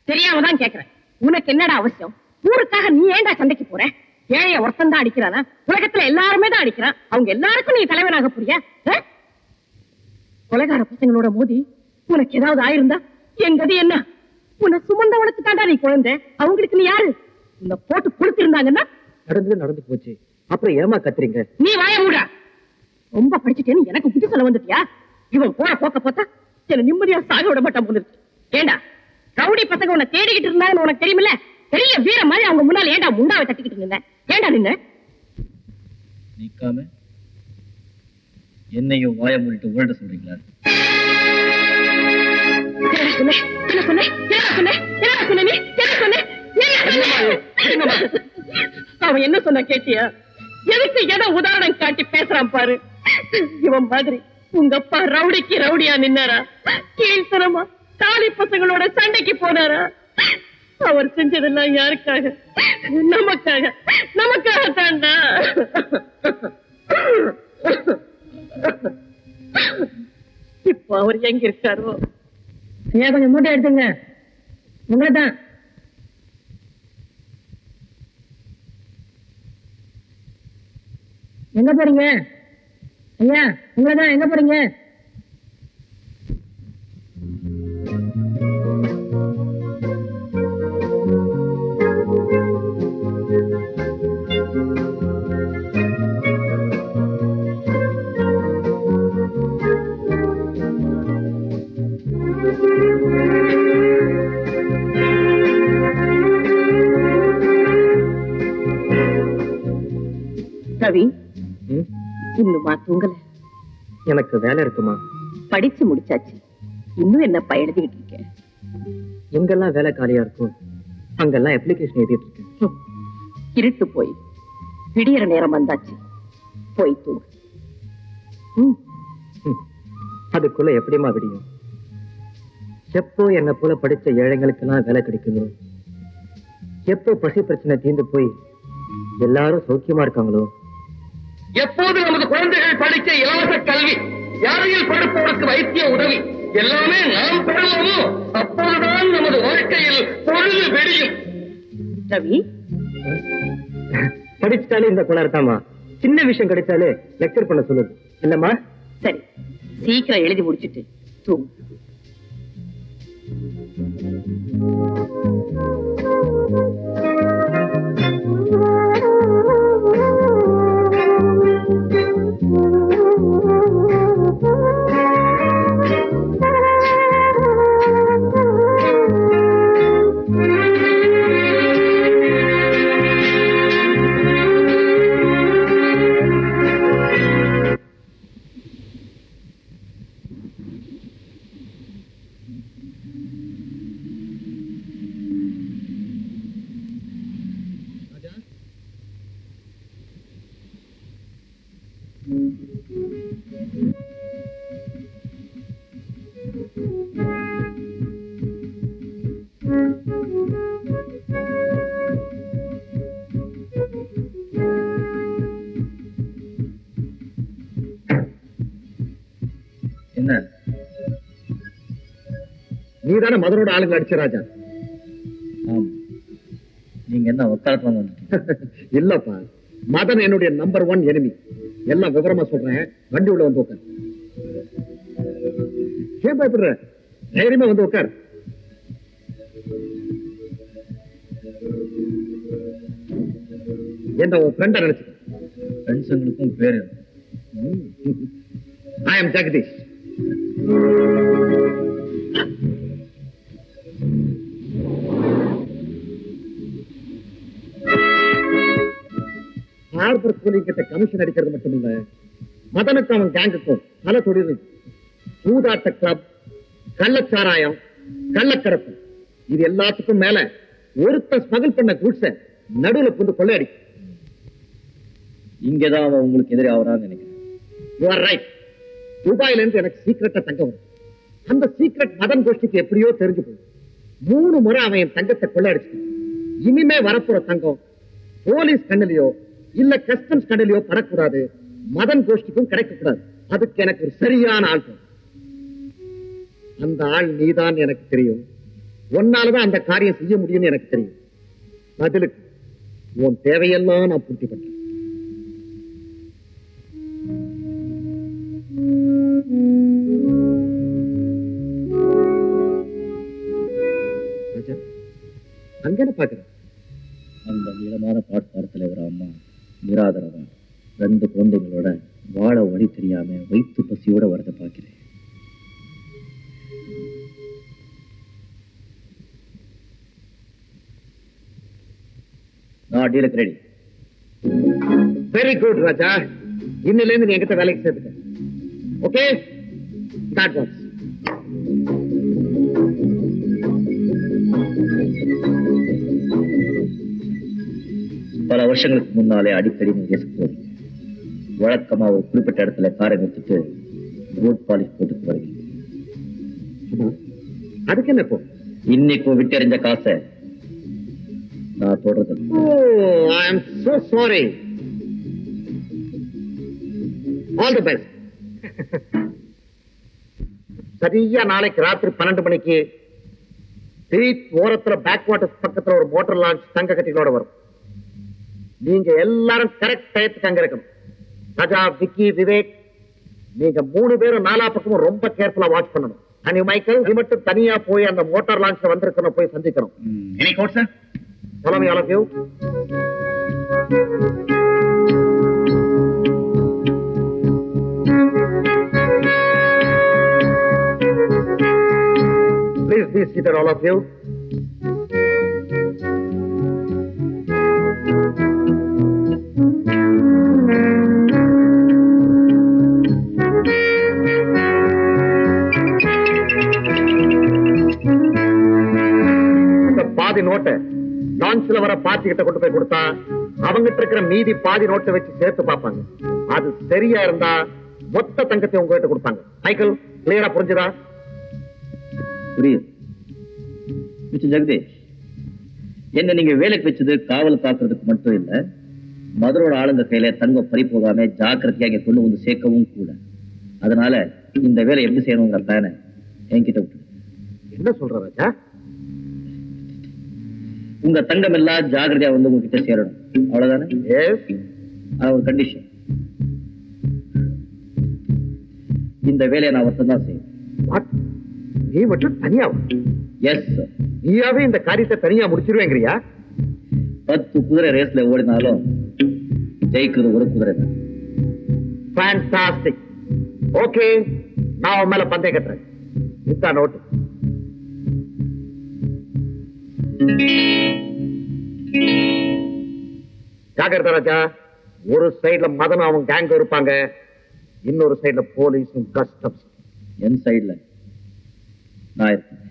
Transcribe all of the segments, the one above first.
தெரியாமதான் கேக்குறேன். உனக்கு என்னடா அவசியம்? ஊருக்காக நீ ஏன்டா சண்டைக்கு போற? ஏழைய ஒருத்தன் தான் அடிக்கிறானா? உலகத்துல எல்லாருமே தான் அடிக்கிறான். அவங்க எல்லாருக்கும் நீ தலைவனாக புரியா? கொலைகார பசங்களோட மோதி உனக்கு ஏதாவது ஆயிருந்தா எங்கது என்ன? உன்னை சுமந்தவனுக்கு தாண்டா நீ குழந்தை. அவங்களுக்கு நீ யாரு? உன்னை போட்டு கொடுத்திருந்தாங்கன்னா நடந்து போச்சு. அப்புறம் ஏமா கத்துறீங்க? நீ வாய மூடா. ரொம்ப படிச்சுட்டேன்னு எனக்கு புத்தி சொல்ல வந்துட்டியா? இவன் போற போக்க பார்த்தா என்ன நிம்மதியா சாக விட மாட்டான் போல இருக்கு. ஏண்டா ரவுடி பசங்க உன்னை தேடிக்கிட்டு இருந்தாங்கன்னு உனக்கு தெரியுமில்ல? பெரிய வீர மாதிரி அவங்க முன்னால ஏண்டா முண்டாவை தட்டிக்கிட்டு இருந்த? ஏண்டா நின்ன? நிக்காம என்னையும் வாய மூடிட்டு ஓட சொல்றீங்களா? அவன் என்ன சொன்ன கேட்டியா? எதுக்கு எதை உதாரணம் காட்டி பேசுறான் பாரு. இவன் மாதிரி உங்க அப்பா ரவுடிக்கு ரவுடியா நின்னாரா? கீழ்த்தனமா தாலி பசங்களோட சண்டைக்கு போனாரா? அவர் செஞ்சதெல்லாம் யாருக்காக? நமக்காக தாண்டா. இப்ப அவர் எங்க இருக்காரோ? ஏன் கொஞ்சம் மூட்டை எடுத்துங்க. உங்களதான் எங்க போறீங்க? ஐயா உங்களதான் எங்க போறீங்க? ரவி இன்னுமா தூங்கல? எனக்கு வேலை இருக்குமா? படிச்சு முடிச்சாச்சு. இன்னும் என்னப்பா எழுதிக்கிட்டு இருக்க? எங்கெல்லாம் வேலை காலியா இருக்கும் அங்கெல்லாம் அப்ளிகேஷன் எழுதிட்டு இருக்கேன். இருட்டு போய் விடியற நேரம் வந்தாச்சு. போய் தூங்கு. அதுக்குள்ள எப்படிமா விடியும்? எப்போ என்ன போல படிச்ச ஏழைங்களுக்கெல்லாம் வேலை கிடைக்குதோ, எப்போ பசி பிரச்சனை தீர்ந்து போய் எல்லாரும் சௌக்கியமா இருக்காங்களோ, எப்போது நமது குழந்தைகள் படிக்க இலவச கல்வி, யாரையில் படுப்பவருக்கு வைத்திய உதவி எல்லாமே நாம் பெறுவோமோ அப்போதுதான் நமது வாழ்க்கையில் பொழுது வெடியும். ரவி படிச்சுட்டாலே இந்த குளர்தாமா. சின்ன விஷயம் கிடைச்சாலே லெக்சர் பண்ண சொல்லுது இல்லம்மா? சரி சீக்கிரம் எழுதி முடிச்சிட்டு தூங்கு. என்ன நீதான மதனோட ஆளுங்க அடிச்ச ராஜா? நீங்க என்ன ஒத்தாட்டம் இல்லப்பா, மதன் என்னுடைய நம்பர் 1 எனிமி. எல்லாம் விவரமா சொல்றேன். வண்டி உள்ள வந்து உட்கார். ஏன் பயப்படுற? தைரியமா வந்து உட்கார். என்ன உன் ஃப்ரெண்டா நினைச்சு? ஃப்ரெண்ட்ஸுங்களுக்கும் பேரு. I am Jagdish. ஹார்பர் கூலிங் கிட்ட கமிஷன் அடிக்கிறது மட்டும் இல்ல, மதனுக்கும் அவன் கேங்குக்கும் பல தொழில். சூதாட்ட கிளப், கள்ளச்சாராயம், கள்ளக்கடப்பு, இது எல்லாத்துக்கும் மேல ஒருத்த ஸ்மகிள் பண்ண குட்ஸ நடுவுல புந்து கொள்ளையடிக்கும். இங்கதான் அவன் உங்களுக்கு எதிரே ஆவறான்னு நினைக்கிறேன். You are right. துபாயில இருந்து எனக்கு சீக்கிரட்டா தங்கம் வரும். அந்த சீக்கிரட் மதன் கோஷ்டிக்கு எப்படியோ தெரிஞ்சு போகும். 3 முறை அவன் என் தங்கத்தை கொள்ளையடிச்சு. இனிமே வரப்போற தங்கம் போலீஸ் கண்ணிலையோ இல்ல கஸ்டம்ஸ் கண்ணிலையோ படக்கூடாது. மதன் கோஷ்டிக்கும் கிடைக்கக்கூடாது. அதுக்கு எனக்கு ஒரு சரியான ஆள். அந்த ஆள் நீதான் எனக்கு தெரியும். ஒன்னாலதான் அந்த காரியம் செய்ய முடியும்னு எனக்கு தெரியும். பதிலுக்கு உன் தேவையெல்லாம் நான் பூர்த்தி பண்றேன். அங்க என்ன பாக்குறேன்? அந்த நீளமான பாட்பாடத்துல ஒரு அம்மா நிராதரவா 2 குழந்தைகளோட வாழ வழி தெரியாம வயிற்று பசியோட வரத பாக்கிறேன். நான் டீலுக்கு ரெடி. வெரி குட் ராஜா. இன்னில இருந்து நீ என்கிட்ட வேலைக்கு சேர்த்துக்க. Okay, that was. பல வருஷங்களுக்கு முன்னாலே அடிக்கடி நீங்க ரேஸுக்கு போவீங்க. வழக்கமா ஒரு குறிப்பிட்ட இடத்துல காரை நிறுத்திட்டு ரோட் பாலிஷ் போட்டு போறீங்க. அதுக்கு என்ன இப்போ? இன்னைக்கு விட்டெறிஞ்ச காசை நான் தொடர்றது. I am so sorry. All the best. சரியா நாளைக்கு ராத்திரி 12 மணிக்கு ஸ்ட்ரீட் ஓரத்துல பேக் வாட்டர்ஸ் பக்கத்துல ஒரு மோட்டார் லான்ச் தங்க கட்டிகளோட வரும். நீங்க எல்லாரும் கரெக்ட் டயத்துக்கு அங்க இருக்கணும். ராஜா, விக்கி, விவேக், நீங்க 3 பேரும் 4 பக்கமும் ரொம்ப கேர்ஃபுல்லா வாட்ச் பண்ணணும். அனி மைக்கேல், நீ மட்டும் தனியா போய் அந்த மோட்டார் லான்ச்ல வந்திருக்கணும், போய் சந்திக்கணும். Any code sir. Follow me, all of you. Please be seated, all of you. பாதி நோட்டை லான்ச்ல வர பார்ட்டி கிட்ட கொண்டு போய் கொடுத்தா அவங்கிட்ட இருக்கிற மீதி பாதி நோட்டை வச்சு சேர்த்து பார்ப்பாங்க. அது சரியா இருந்தா மொத்த தங்கத்தை உங்ககிட்ட கொடுப்பாங்க. மைக்கேல், கிளியரா புரிஞ்சுதா? புரியுது. மிஸ்டர் ஜெகதீஷ், என்ன நீங்க வேலைக்கு வச்சது காவல் காக்குறதுக்கு மட்டும் இல்ல, மதுரோட ஆளுங்க கையில தங்கம் பறி போகாம ஜாக்கிரதையாக கொண்டு வந்து சேர்க்கவும் கூட. அதனால இந்த வேலை எப்படி செய்யணுங்கிற பிளான என்கிட்ட விட்டு. என்ன சொல்ற ராஜா? உங்க தங்கம் எல்லாம் ஜாகிரதையா வந்து உங்ககிட்ட சேரணும், அவ்வளவுதானே? ஒரு கண்டிஷன். இந்த வேலையை நான் ஒருத்தன் தான் செய்வேன். நீ மட்டும் தனியா? Yes sir. நீயாவே இந்த காரியத்தை தனியா முடிச்சிருவேங்கிறியா? 10 குதிரை ரேஸ்ல ஓடினாலும் ஜெயிக்கிறது ஒரு குதிரை தான். ஃபேண்டாஸ்டிக். ஓகே, நான் உன் மேல பந்தயம் கட்டுறேன். இதுதான் நோட்டு. ஜாகிரதா ராஜா. ஒரு சைடுல மதனும் அவன் கேங் இருப்பாங்க, இன்னொரு சைடுல போலீஸும் கஸ்டம்ஸ். என் சைடுல நான் இருக்கேன்.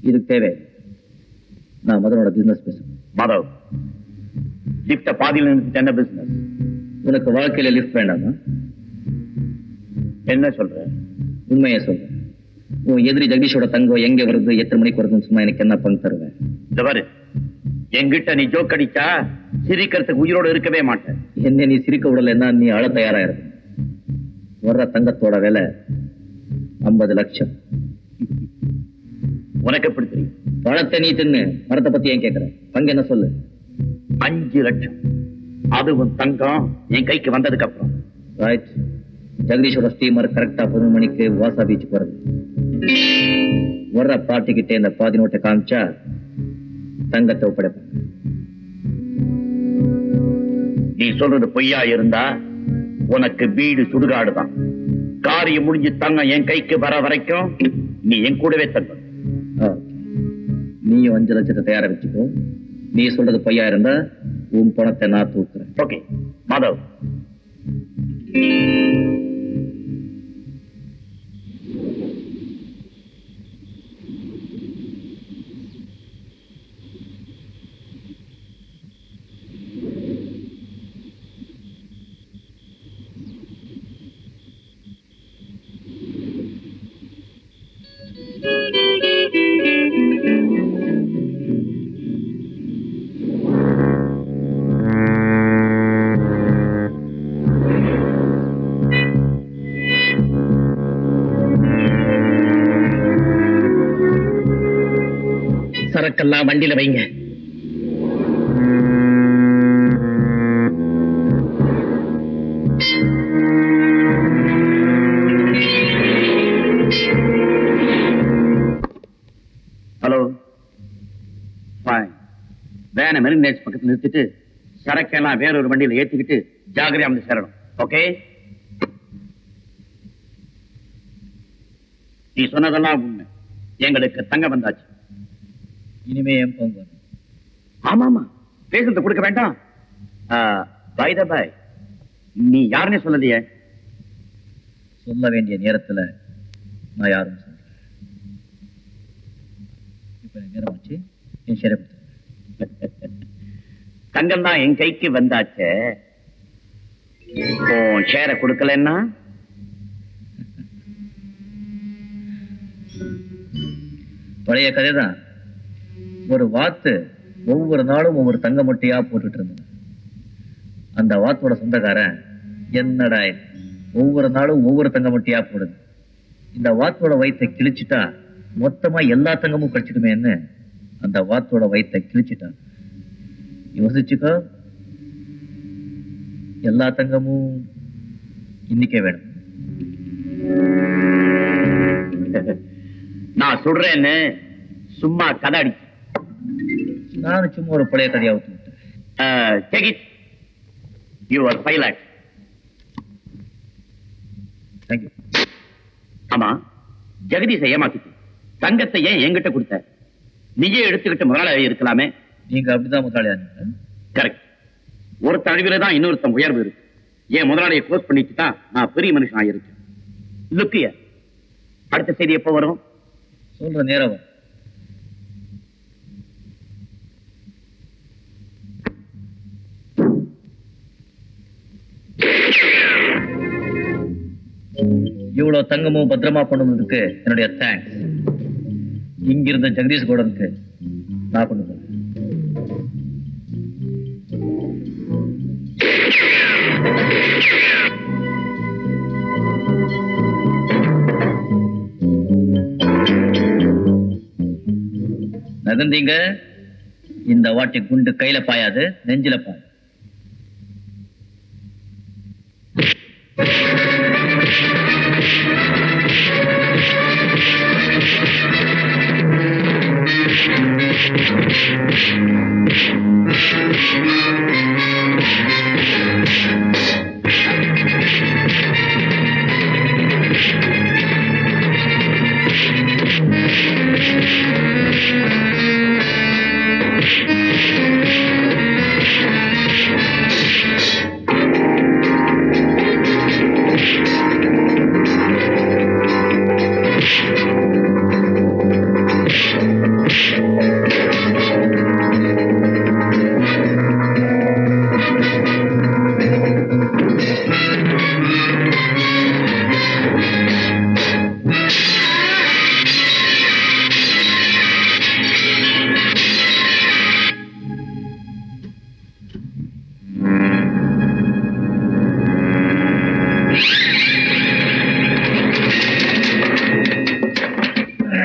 இதுக்கு தேவை நான் மதனோட பிசினஸ் பேசுறேன். மாதவ், லிப்ட பாதியில் நிறுத்திட்டு என்ன பிசினஸ்? உனக்கு வாழ்க்கையில லிஃப்ட் வேண்டாமா? என்ன சொல்ற? உண்மையை சொல்றேன். உன் எதிரி ஜெகதீஷோட தங்கம் எங்க வருது, எத்தனை மணிக்கு வருதுன்னு சும்மா எனக்கு என்ன பங்கு தருவேன்? இந்த பாரு, என்கிட்ட நீ ஜோக் அடிச்சா சிரிக்கிறதுக்கு உயிரோட இருக்கவே மாட்டேன். என்ன நீ சிரிக்க விடலைன்னா நீ அழ தயாரா இருக்கு. வர்ற தங்கத்தோட விலை 50 லட்சம். உனக்கு எப்படி தெரியும்? பழத்தை நீ தின்னு, மரத்தை பத்தி ஏன் கேட்கிற? பங்கு என்ன சொல்லு? 5 லட்சம். அதுவும் தங்கம் என் கைக்கு வந்ததுக்கு அப்புறம். ரைட். ஜெகதீஷோட ஸ்டீமர் கரெக்டா 11 மணிக்கு வாசா பீச் போறது. வர்ற பார்ட்டிக்கிட்டே இந்த பாதி நோட்டை காமிச்சா தங்கத்தை ஒப்படைப்பேன். நீ சொல்றது பொய்யா இருந்தா உனக்கு வீடு சுடுகாடுதான். காரியம் முடிஞ்சு தங்கம் என் கைக்கு வர வரைக்கும் நீ என் கூடவே தங்கணும். நீயும் 5 லட்சத்தை தயாரா வச்சுக்கோ. நீ சொல்றது பொய்யா இருந்தா உன் பணத்தை நான் தூக்குறேன். ஓகே மாதவ். சரக்கெல்லாம் வண்டியில வைங்க. ஹலோ, வேனை மெரின் லைன்ஸ் பக்கத்துல நிறுத்திட்டு சரக்கெல்லாம் வேறொரு வண்டியில ஏத்திக்கிட்டு ஜாகிரதையா வந்து சேரணும். ஓகே? நீ சொன்னதெல்லாம் உண்மை. எங்களுக்கு தங்கம் வந்தாச்சு. இனிமே என் பங்கு. ஆமாமா, பேசுறது கொடுக்க வேண்டாம். பை த பை, நீ யாருன்னு சொல்லலையே. சொல்ல வேண்டிய நேரத்துல நான் யாரும் சொல்றேன். இப்ப நேரம் ஆச்சு, என் ஷேரை கொடுத்து. தங்கம் தான் என் கைக்கு வந்தாச்சே, ஷேரை கொடுக்கலன்னா பழைய கதைதான். ஒரு வாத்து ஒவ்வொரு நாளும் ஒவ்வொரு தங்க மட்டையா போட்டுட்டு இருந்தது. அந்த வாத்தோட சொந்தக்காரன், என்னடா ஒவ்வொரு நாளும் ஒவ்வொரு தங்க மட்டையா போடுது, இந்த வாத்தோட வயிற்றை கிழிச்சிட்டா மொத்தமா எல்லா தங்கமும் கழிச்சிடுமேன்னு அந்த வாத்தோட வயிற்றை கிழிச்சிட்டான். யோசிச்சுக்கோ, எல்லா தங்கமும் இன்னைக்கே வேணும். நான் சொல்றேன்னு சும்மா கதை அடிச்சு. நானும் சும்மா ஒரு பழைய கதையா விட்டு. Your 5 lakhs. தேங்க்யூ. ஆமா, ஜெகதீஷை ஏமாத்திட்டு தங்கத்தை ஏன் என்கிட்ட கொடுத்த? நீயே எடுத்துக்கிட்டு முதலாளி இருக்கலாமே. நீங்க அப்படிதான் முதலாளியா? கரெக்ட். ஒருத்த அழிவில்தான் இன்னொருத்தன் உயர்வு இருக்கு. ஏன் முதலாளியை க்ளோஸ் பண்ணிட்டு தான் நான் பெரிய மனுஷன் ஆயிருக்கேன். லுக்கிய அடுத்த செய்தி எப்போ வரும்? சொல்ற நேரம். இவ்வளவு தங்கமும் பத்திரமா பண்ணுவதுக்கு என்னுடைய தேங்க்ஸ். இங்கிருந்த ஜெகதீஷ் கவுடனுக்கு நான் கொண்டு போறேன். நகர்ந்தீங்க, இந்த வாட்டி குண்டு கையில பாயாது, நெஞ்சில பாய்.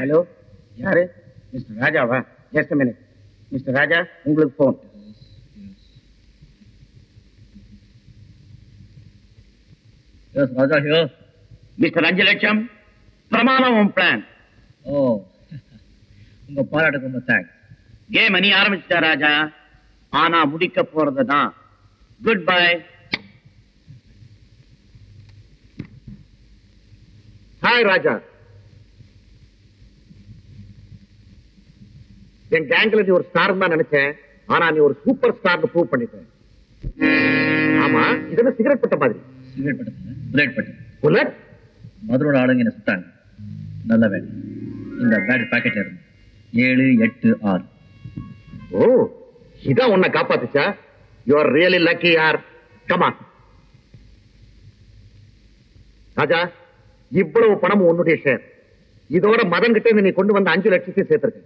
ஹலோ, யாரு? மிஸ்டர் ராஜாவா? Just a minute. மிஸ்டர் ராஜா, உங்களுக்கு போன். ராஜா ஹியோ. மிஸ்டர் 5 லட்சம் பிரமாணம் பிளான். ஓ, உங்க பாராட்டுக்கு ரொம்ப தேங்க்ஸ். கேம் நீ ஆரம்பிச்சிட்டா ராஜா, ஆனா முடிக்க போறதுதான். Good bye. ஹாய் ராஜா. என் கேங்க்ல நீ ஒரு ஸ்டார் தான் நினைச்சேன், ஆனா நீ ஒரு சூப்பர் ஸ்டார்னு ப்ரூவ் பண்ணிட்ட. ஆமா, இதெல்லாம் சிகரெட் பட்ட மாதிரி. சிகரெட் பட்டது புல்லட் பட்டு. புல்லட்? மதுரோட ஆளுங்க என்ன சுட்டாங்க. நல்ல வேலை. இந்த பேட் பாக்கெட்ல இருந்து 7, 8, 6. ஓ, இதான் உன்னை காப்பாத்துச்சா? யூ ஆர் ரியலி லக்கி யார். கமா ராஜா, இவ்வளவு பணம் உன்னுடைய ஷேர். இதோட மதன் கிட்ட இருந்து நீ கொண்டு வந்த 5 லட்சத்தையும் சேர்த்திருக்க.